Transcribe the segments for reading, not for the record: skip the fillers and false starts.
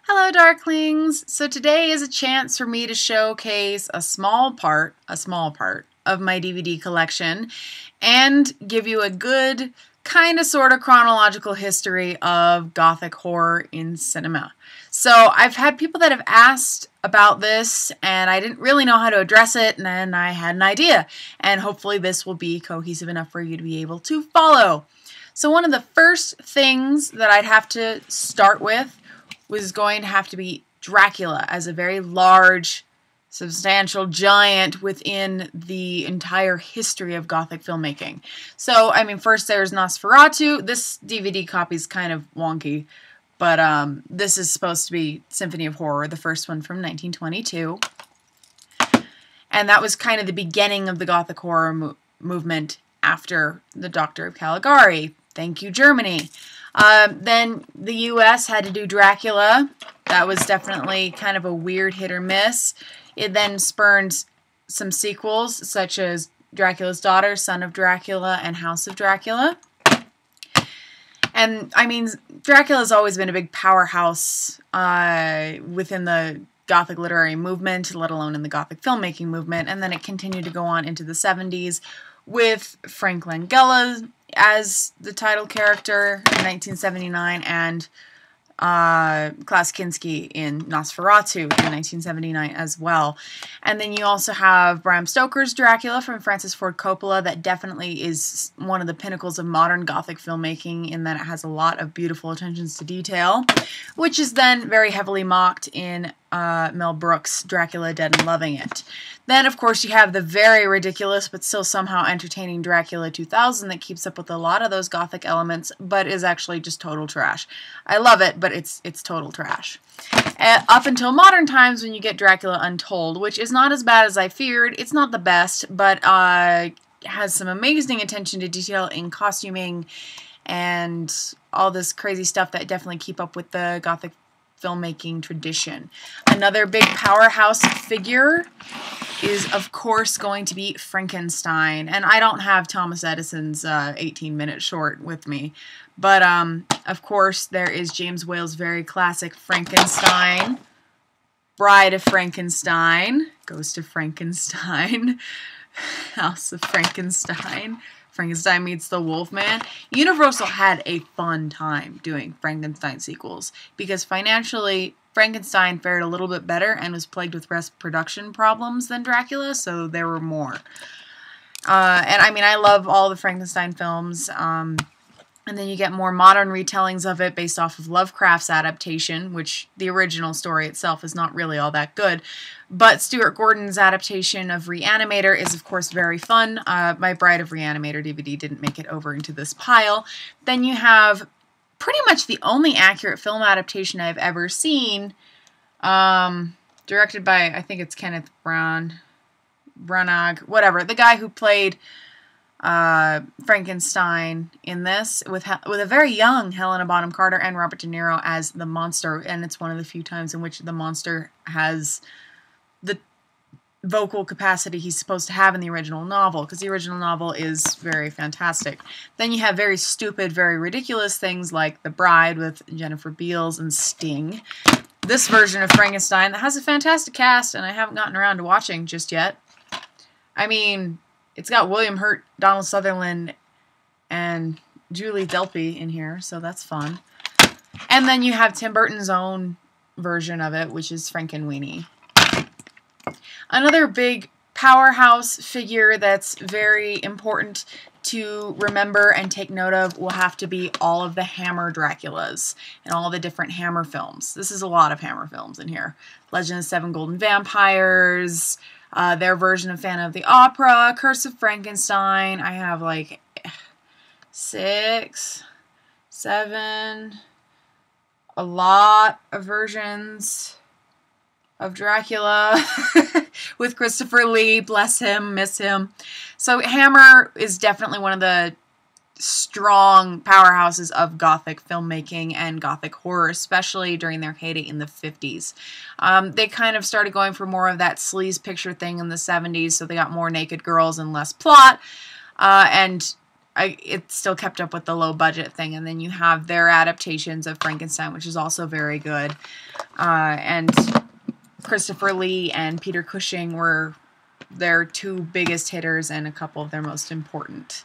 Hello, Darklings! So today is a chance for me to showcase a small part of my DVD collection and give you a good, kind of sort of chronological history of Gothic horror in cinema. So I've had people that have asked about this and I didn't really know how to address it, and then I had an idea, and hopefully this will be cohesive enough for you to be able to follow. So one of the first things that I'd have to start with was going to have to be Dracula as a very large, substantial giant within the entire history of Gothic filmmaking. So, I mean, first there's Nosferatu. This DVD copy is kind of wonky, but this is supposed to be Symphony of Horror, the first one from 1922. And that was kind of the beginning of the Gothic horror movement after the Doctor of Caligari. Thank you, Germany. Then the US had to do Dracula. That was definitely kind of a weird hit or miss. It then spurned some sequels, such as Dracula's Daughter, Son of Dracula, and House of Dracula. And, I mean, Dracula's always been a big powerhouse within the Gothic literary movement, let alone in the Gothic filmmaking movement. And then it continued to go on into the 70s with Frank Langella as the title character in 1979, and Klaus Kinski in Nosferatu in 1979 as well. And then you also have Bram Stoker's Dracula from Francis Ford Coppola. That definitely is one of the pinnacles of modern Gothic filmmaking in that it has a lot of beautiful attentions to detail, which is then very heavily mocked in Mel Brooks' Dracula Dead and Loving It. Then, of course, you have the very ridiculous but still somehow entertaining Dracula 2000 that keeps up with a lot of those Gothic elements, but is actually just total trash. I love it, but it's total trash. Up until modern times when you get Dracula Untold, which is not as bad as I feared. It's not the best, but has some amazing attention to detail in costuming and all this crazy stuff that definitely keep up with the Gothic filmmaking tradition. Another big powerhouse figure is, of course, going to be Frankenstein. And I don't have Thomas Edison's 18-minute short with me. But, of course, there is James Whale's very classic Frankenstein. Bride of Frankenstein. Ghost of Frankenstein. House of Frankenstein. Frankenstein meets the Wolfman. Universal had a fun time doing Frankenstein sequels because financially Frankenstein fared a little bit better and was plagued with less production problems than Dracula, so there were more. And I mean, I love all the Frankenstein films. And then you get more modern retellings of it based off of Lovecraft's adaptation, which the original story itself is not really all that good. But Stuart Gordon's adaptation of Reanimator is, of course, very fun. My Bride of Reanimator DVD didn't make it over into this pile. Then you have pretty much the only accurate film adaptation I've ever seen, directed by, I think it's Kenneth Branagh, whatever, the guy who played Frankenstein in this, with a very young Helena Bonham Carter and Robert De Niro as the monster, and it's one of the few times in which the monster has the vocal capacity he's supposed to have in the original novel, because the original novel is very fantastic. Then you have very stupid, very ridiculous things like The Bride with Jennifer Beals and Sting. This version of Frankenstein that has a fantastic cast, and I haven't gotten around to watching just yet. I mean, it's got William Hurt, Donald Sutherland, and Julie Delpy in here, so that's fun. And then you have Tim Burton's own version of it, which is Frankenweenie. Another big powerhouse figure that's very important to remember and take note of will have to be all of the Hammer Draculas and all the different Hammer films. This is a lot of Hammer films in here. Legend of Seven Golden Vampires, their version of Phantom of the Opera, Curse of Frankenstein. I have like 6, 7, a lot of versions of Dracula with Christopher Lee, bless him, miss him. So Hammer is definitely one of the strong powerhouses of Gothic filmmaking and Gothic horror, especially during their heyday in the 50s. They kind of started going for more of that sleaze picture thing in the 70s, so they got more naked girls and less plot, and it still kept up with the low budget thing. And then you have their adaptations of Frankenstein, which is also very good. and Christopher Lee and Peter Cushing were their two biggest hitters and a couple of their most important.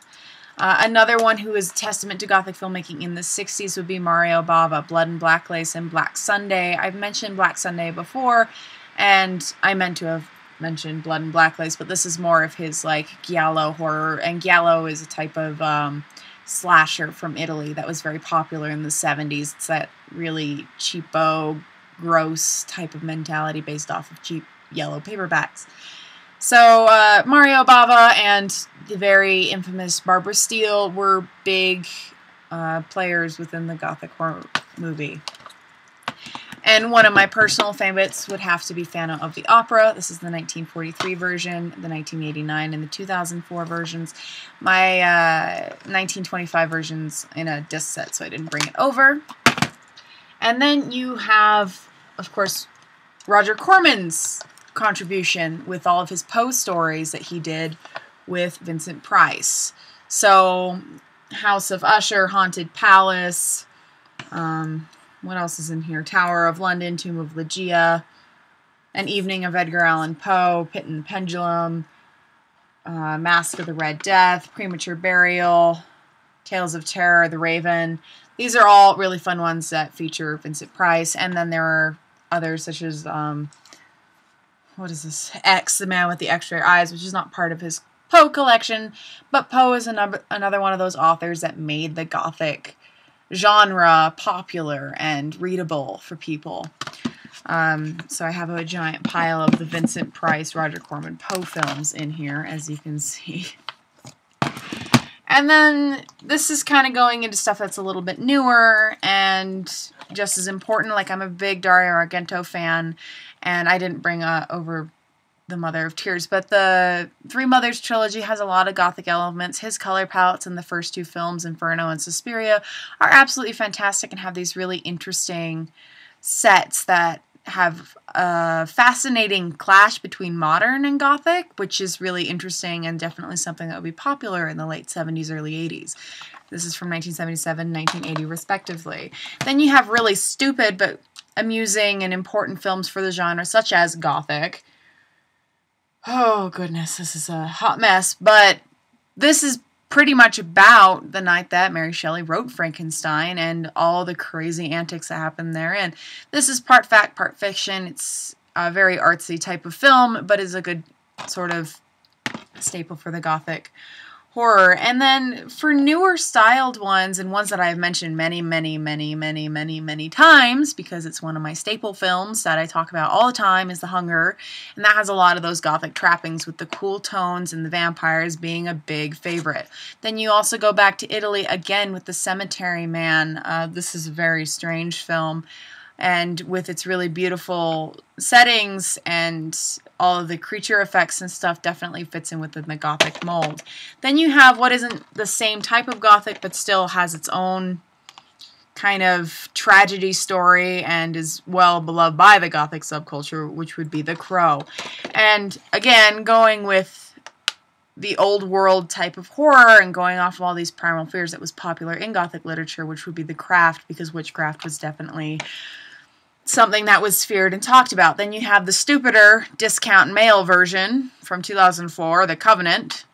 Another one who is a testament to Gothic filmmaking in the 60s would be Mario Bava, Blood and Black Lace and Black Sunday. I've mentioned Black Sunday before, and I meant to have mentioned Blood and Black Lace, but this is more of his like giallo horror, and giallo is a type of slasher from Italy that was very popular in the 70s. It's that really cheapo, gross type of mentality based off of cheap yellow paperbacks. So Mario Bava and the very infamous Barbara Steele were big players within the Gothic horror movie. And one of my personal favorites would have to be Phantom of the Opera. This is the 1943 version, the 1989, and the 2004 versions. My 1925 version's in a disc set, so I didn't bring it over. And then you have, of course, Roger Corman's contribution with all of his Poe stories that he did with Vincent Price. So, House of Usher, Haunted Palace, what else is in here? Tower of London, Tomb of Ligeia, An Evening of Edgar Allan Poe, Pit and Pendulum, Mask of the Red Death, Premature Burial, Tales of Terror, The Raven. These are all really fun ones that feature Vincent Price, and then there are others such as what is this? X, The Man with the X-Ray Eyes, which is not part of his Poe collection, but Poe is another one of those authors that made the Gothic genre popular and readable for people. So I have a giant pile of the Vincent Price, Roger Corman Poe films in here, as you can see. And then this is kind of going into stuff that's a little bit newer and just as important. Like, I'm a big Dario Argento fan, and I didn't bring over The Mother of Tears, but the Three Mothers trilogy has a lot of Gothic elements. His color palettes in the first two films, Inferno and Suspiria, are absolutely fantastic and have these really interesting sets that have a fascinating clash between modern and Gothic, which is really interesting and definitely something that would be popular in the late 70s, early 80s. This is from 1977 and 1980, respectively. Then you have really stupid but amusing and important films for the genre, such as Gothic. Oh, goodness, this is a hot mess, but this is pretty much about the night that Mary Shelley wrote Frankenstein and all the crazy antics that happened there. And this is part fact, part fiction. It's a very artsy type of film, but is a good sort of staple for the Gothic horror. And then for newer styled ones, and ones that I've mentioned many times, because it's one of my staple films that I talk about all the time, is The Hunger. And that has a lot of those Gothic trappings with the cool tones and the vampires being a big favorite. Then you also go back to Italy again with The Cemetery Man. This is a very strange film, and with its really beautiful settings and all of the creature effects and stuff, definitely fits in within the Gothic mold. Then you have what isn't the same type of Gothic, but still has its own kind of tragedy story and is well beloved by the Gothic subculture, which would be The Crow. And again, going with the old world type of horror and going off of all these primal fears that was popular in Gothic literature, which would be The Craft, because witchcraft was definitely something that was feared and talked about. Then you have the stupider discount male version from 2004, The Covenant,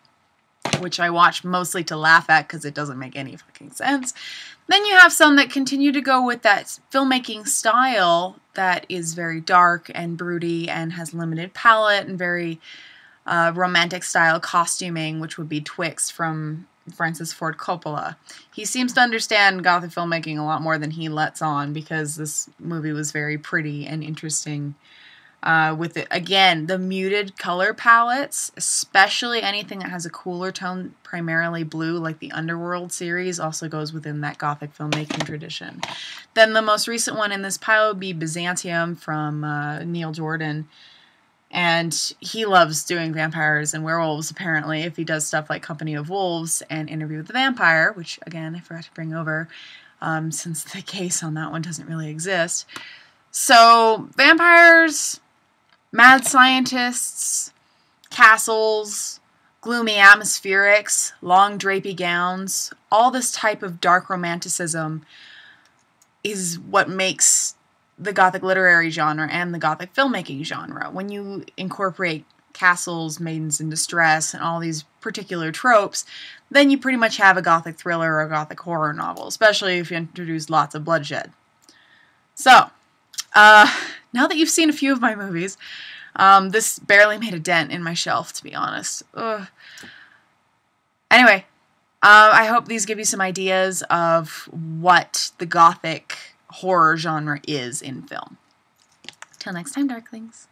which I watched mostly to laugh at because it doesn't make any fucking sense. Then you have some that continue to go with that filmmaking style that is very dark and broody and has limited palette and very romantic style costuming, which would be Twixt from Francis Ford Coppola. He seems to understand Gothic filmmaking a lot more than he lets on, because this movie was very pretty and interesting. With it, again, the muted color palettes, especially anything that has a cooler tone, primarily blue, like the Underworld series, also goes within that Gothic filmmaking tradition. Then the most recent one in this pile would be Byzantium from Neil Jordan. And he loves doing vampires and werewolves, apparently, if he does stuff like Company of Wolves and Interview with the Vampire, which, again, I forgot to bring over, since the case on that one doesn't really exist. So, vampires, mad scientists, castles, gloomy atmospherics, long drapey gowns, all this type of dark romanticism is what makes the Gothic literary genre and the Gothic filmmaking genre. When you incorporate castles, maidens in distress, and all these particular tropes, then you pretty much have a Gothic thriller or a Gothic horror novel, especially if you introduce lots of bloodshed. So, now that you've seen a few of my movies, this barely made a dent in my shelf, to be honest. Ugh. Anyway, I hope these give you some ideas of what the Gothic horror genre is in film. Till next time, Darklings.